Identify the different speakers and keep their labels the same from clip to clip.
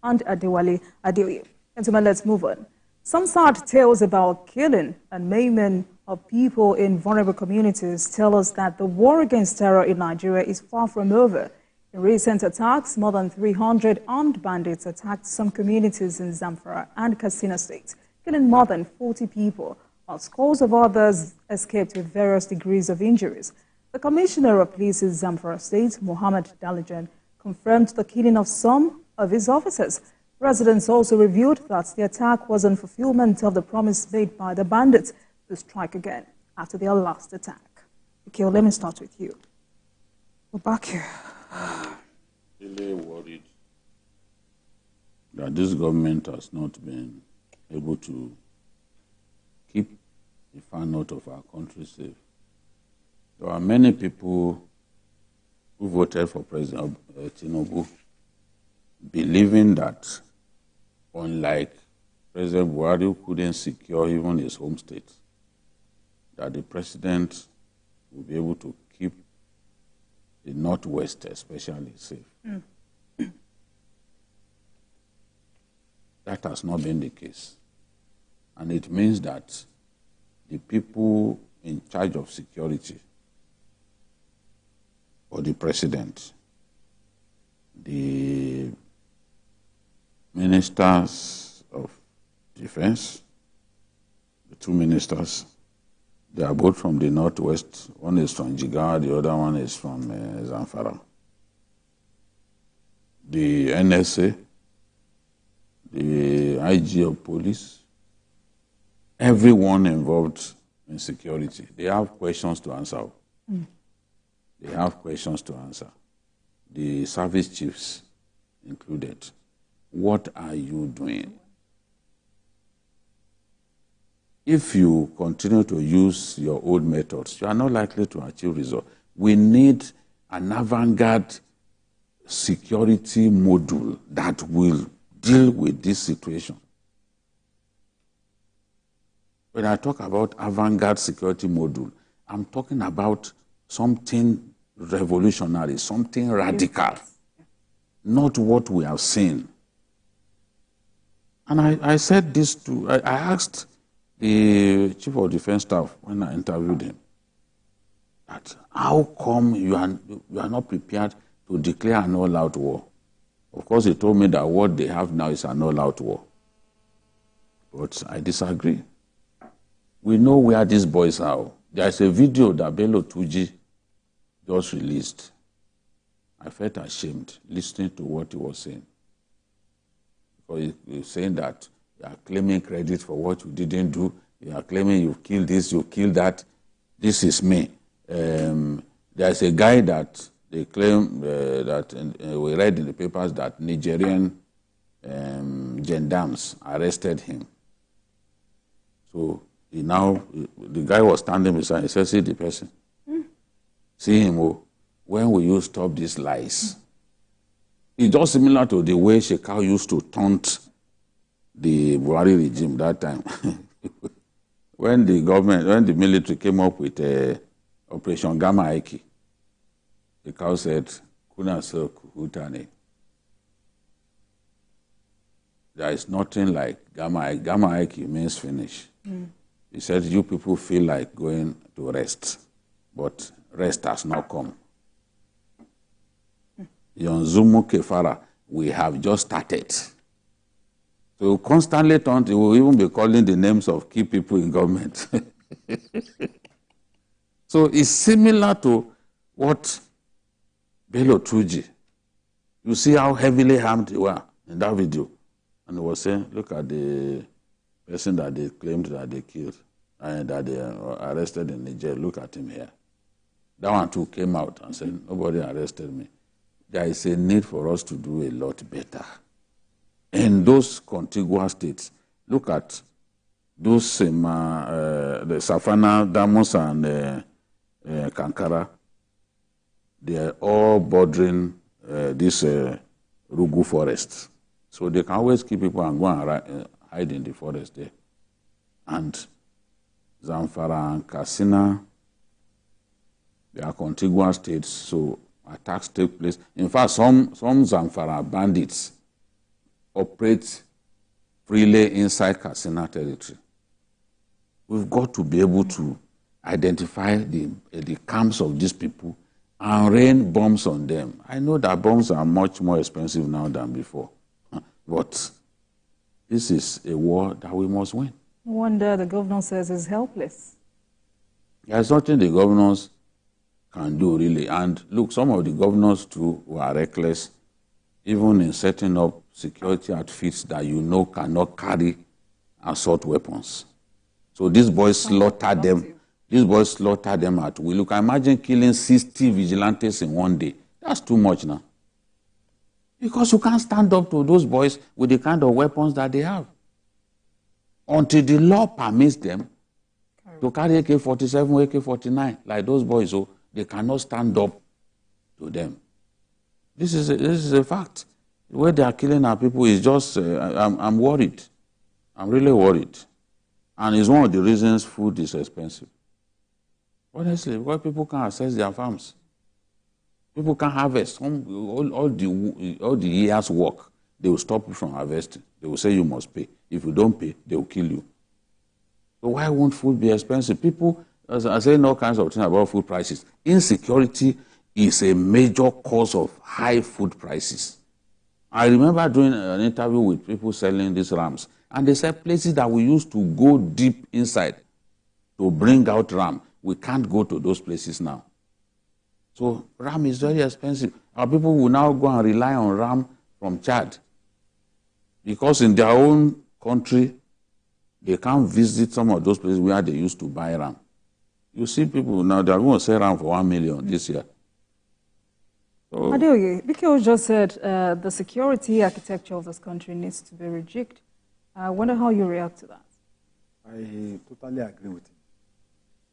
Speaker 1: and Adewale Adeoye. Gentlemen, let's move on. Some sad tales about killing and maiming of people in vulnerable communities tell us that the war against terror in Nigeria is far from over. In recent attacks, more than 300 armed bandits attacked some communities in Zamfara and Katsina State, killing more than 40 people, while scores of others escaped with various degrees of injuries. The Commissioner of Police in Zamfara State, Dalijan, confirmed the killing of some of his officers. Residents also revealed that the attack was in fulfillment of the promise made by the bandits to strike again after their last attack. Okay, let me start with you. We're back here.
Speaker 2: Really worried that this government has not been able to keep the far north of our country safe. There are many people who voted for President Tinubu believing that, unlike President Buhari, who couldn't secure even his home state, that the president will be able to keep the Northwest especially safe. That has not been the case. And it means that the people in charge of security, or the president, the ministers of defense, the two ministers, they are both from the Northwest. One is from Jigawa, the other one is from Zamfara. The NSA, the IG of police, everyone involved in security, they have questions to answer. They have questions to answer. The service chiefs included. What are you doing? If you continue to use your old methods, you are not likely to achieve results. We need an avant-garde security module that will deal with this situation. When I talk about avant-garde security module, I'm talking about something revolutionary, something radical, not what we have seen. And I said this to, I asked the Chief of Defense Staff when I interviewed him, that how come you are not prepared to declare an all-out war? Of course, he told me that what they have now is an all-out war. But I disagree. We know where these boys are. There is a video that Bello Tuji just released. I felt ashamed listening to what he was saying. Because he was saying that you are claiming credit for what you didn't do. You are claiming you killed this, you killed that. This is me. There's a guy that they claim that we read in the papers that Nigerian gendarmes arrested him. So the guy was standing beside, he said, see the person. See him, when will you stop these lies? It's just similar to the way Shekau used to taunt the Buhari regime that time. When the military came up with Operation Gamma Aiki, Shekau said, Kuna Sok Hutane. There is nothing like Gamma Aiki. Gamma Aiki means finish. He said, you people feel like going to rest, but rest has not come. Yonzumu Kefara, we have just started. So constantly taunt, he will even be calling the names of key people in government. So it's similar to what Bello Tuji. You see how heavily harmed they were in that video. And he was saying, look at the person that they claimed that they killed and that they arrested in Niger. Look at him here. That one too came out and said, nobody arrested me. There is a need for us to do a lot better. In those contiguous states, look at those the Savannah, Damos, and Kankara. They are all bordering this Rugu forest. So they can always keep people and go and hide in the forest there. And Zamfara and Katsina, they are contiguous states, so attacks take place. In fact, some Zamfara bandits operate freely inside Katsina territory. We've got to be able to identify the camps of these people and rain bombs on them. I know that bombs are much more expensive now than before, but this is a war that we must win.
Speaker 1: No wonder the governor says he's helpless.
Speaker 2: There's nothing the governors can do, really. And look, some of the governors, too, were reckless, even in setting up security outfits that you know cannot carry assault weapons. So these boys slaughtered them. These boys slaughtered them at will. Look, imagine killing 60 vigilantes in one day. That's too much now. Because you can't stand up to those boys with the kind of weapons that they have. Until the law permits them to carry AK-47, AK-49, like those boys, so they cannot stand up to them. This is a fact. The way they are killing our people is just, I'm worried. I'm really worried. And it's one of the reasons food is expensive. Honestly, because people can't access their farms. People can't harvest. All the year's work, they will stop you from harvesting. They will say you must pay. If you don't pay, they will kill you. So why won't food be expensive? People are saying all kinds of things about food prices. Insecurity is a major cause of high food prices. I remember doing an interview with people selling these rams, and they said places that we used to go deep inside to bring out ram, we can't go to those places now. So ram is very expensive. Our people will now go and rely on ram from Chad, because in their own country, they can't visit some of those places where they used to buy ram. You see people now, they're going to sell ram for 1 million this year. So,
Speaker 1: Adeoye, Bikio just said the security architecture of this country needs to be rejigged. I wonder how you react to that.
Speaker 3: I totally agree with him.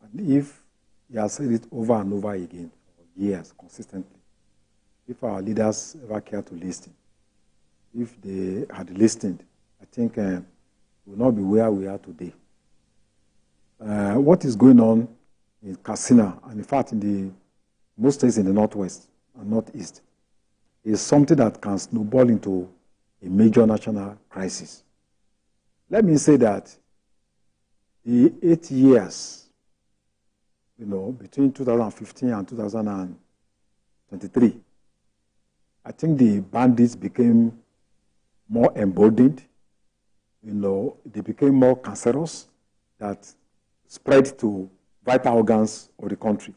Speaker 3: And if he has said it over and over again for years, consistently, if our leaders ever care to listen, if they had listened, I think we will not be where we are today. What is going on in Katsina, and in fact in the most states in the northwest and northeast, is something that can snowball into a major national crisis. Let me say that the 8 years, between 2015 and 2023, I think the bandits became more emboldened. They became more cancerous, that spread to vital organs of the country.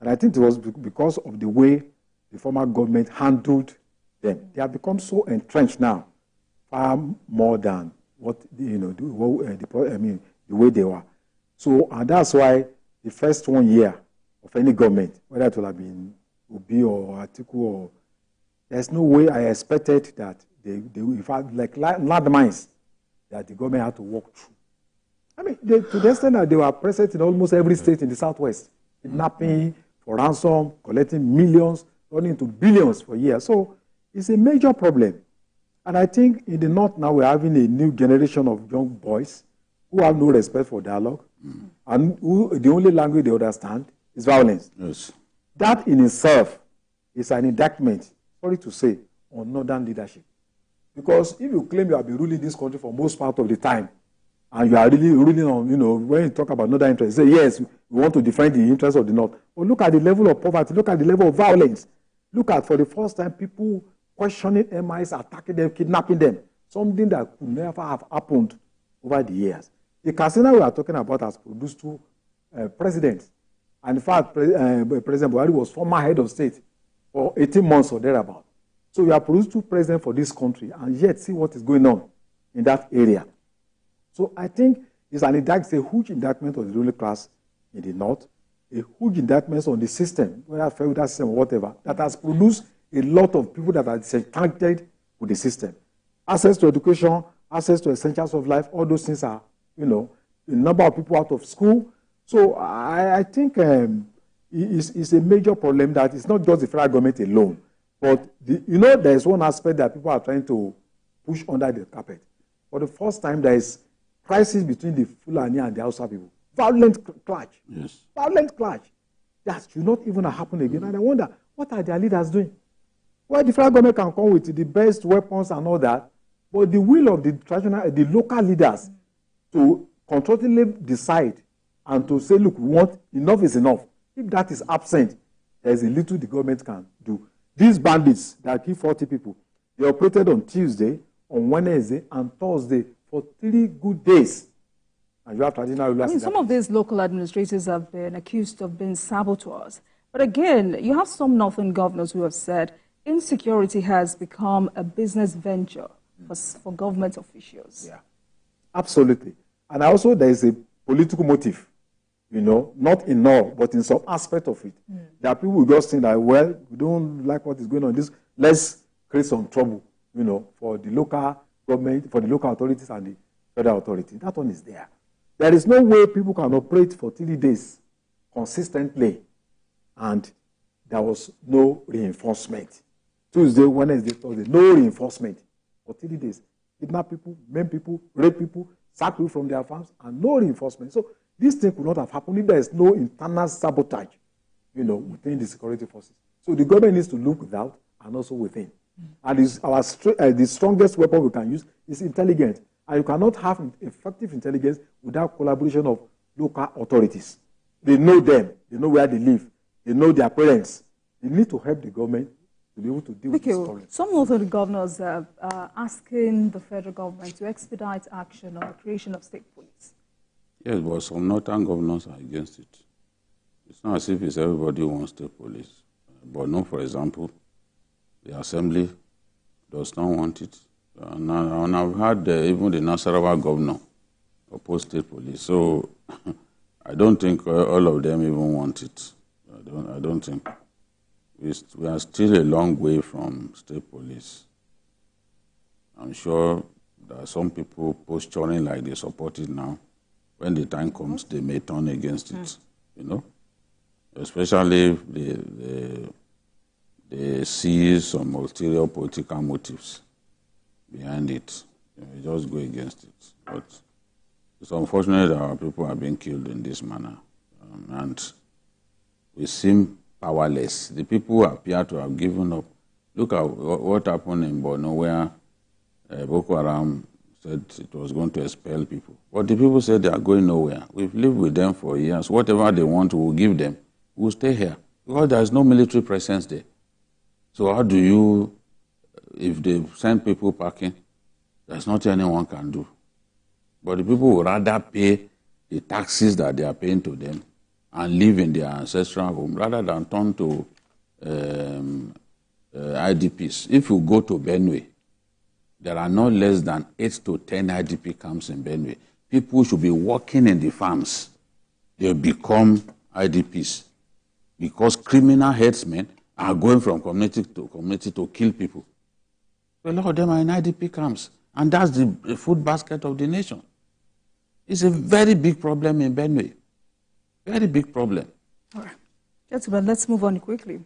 Speaker 3: And I think it was because of the way the former government handled them. They have become so entrenched now, far more than what the way they were. So, and that's why the first 1 year of any government, whether it will have been Obi or Atiku, or there's no way I expected that they in fact, like landmines that the government had to walk through. I mean, to the extent that they were present in almost every state in the southwest, kidnapping for ransom, collecting millions, running into billions for years. So it's a major problem. And I think in the north now we're having a new generation of young boys who have no respect for dialogue, and who the only language they understand is violence.
Speaker 2: yes.
Speaker 3: That in itself is an indictment, sorry to say, on northern leadership. Because if you claim you have been ruling this country for most part of the time, and you are really ruling on, when you talk about northern interests, say, yes, we want to defend the interests of the north. But look at the level of poverty, look at the level of violence. Look at, for the first time, people questioning MIs, attacking them, kidnapping them. Something that could never have happened over the years. The Katsina we are talking about has produced two presidents. And in fact, President Buhari was former head of state for 18 months or thereabout. So we have produced two presidents for this country, and yet see what is going on in that area. So I think it's a huge indictment on the ruling class in the north, a huge indictment on the system, whether feudal system or whatever, that has produced a lot of people that are disenchanted with the system. Access to education, access to essentials of life, all those things are, a number of people out of school. So I think it's a major problem that it's not just the federal government alone. But, there's one aspect that people are trying to push under the carpet. For the first time, there is crisis between the Fulani and the Hausa people. Violent clash.
Speaker 2: Yes.
Speaker 3: Violent clash. That should not even happen again. And I wonder, what are their leaders doing? Well, the federal government can come with the best weapons and all that, But the will of the traditional, the local leaders to constructively decide and to say, look, we want, enough is enough. If that is absent, there is a little the government can do. These bandits that kill 40 people, they operated on Tuesday, on Wednesday, and Thursday for 3 good days. And you have traditional rulers.
Speaker 1: I mean, some of these local administrators have been accused of being saboteurs. But again, you have some northern governors who have said insecurity has become a business venture for government officials.
Speaker 3: Yeah, absolutely. And also there is a political motive, you know, not in all, but in some aspect of it. There are people who just think that, well, we don't like what is going on. Let's create some trouble, you know, for the local government, for the local authorities and the federal authority. That one is there. There is no way people can operate for 3 days consistently, and there was no reinforcement. Tuesday, Wednesday, Thursday, no reinforcement for 3 days. Kidnap people, maim people, rape people, sack people from their farms, and no reinforcement. So this thing could not have happened if there is no internal sabotage, you know, within the security forces. So the government needs to look without and also within. And the strongest weapon we can use is intelligence. And you cannot have effective intelligence without collaboration of local authorities. They know them. They know where they live. They know their parents. They need to help the government to be able to deal with this problem.
Speaker 1: Some of the governors are asking the federal government to expedite action on the creation of state police.
Speaker 2: Yes, but some northern governors are against it. It's not as if it's everybody who wants state police. But no, for example, the assembly does not want it. And I've had even the Nasarawa governor oppose state police. So I don't think all of them even want it. I don't think. We are still a long way from state police. I'm sure there are some people posturing like they support it now. When the time comes, they may turn against it, you know. Especially if they see some ulterior political motives behind it. They just go against it. But it's unfortunate that our people are being killed in this manner. And we seem powerless. The people appear to have given up. Look at what happened in Borno, where Boko Haram said it was going to expel people. But the people said they are going nowhere. We've lived with them for years. Whatever they want, we'll give them. We'll stay here. Because there's no military presence there. So how do you, if they send people packing, there's nothing anyone can do. But the people would rather pay the taxes that they are paying to them and live in their ancestral home rather than turn to IDPs. If you go to Benue, there are no less than 8 to 10 IDP camps in Benue. People should be working in the farms. They become IDPs because criminal headsmen are going from community to kill people. A lot of them are in IDP camps, and that's the food basket of the nation. It's a very big problem in Benue. Very big problem.
Speaker 1: All right. Gentlemen, let's move on quickly.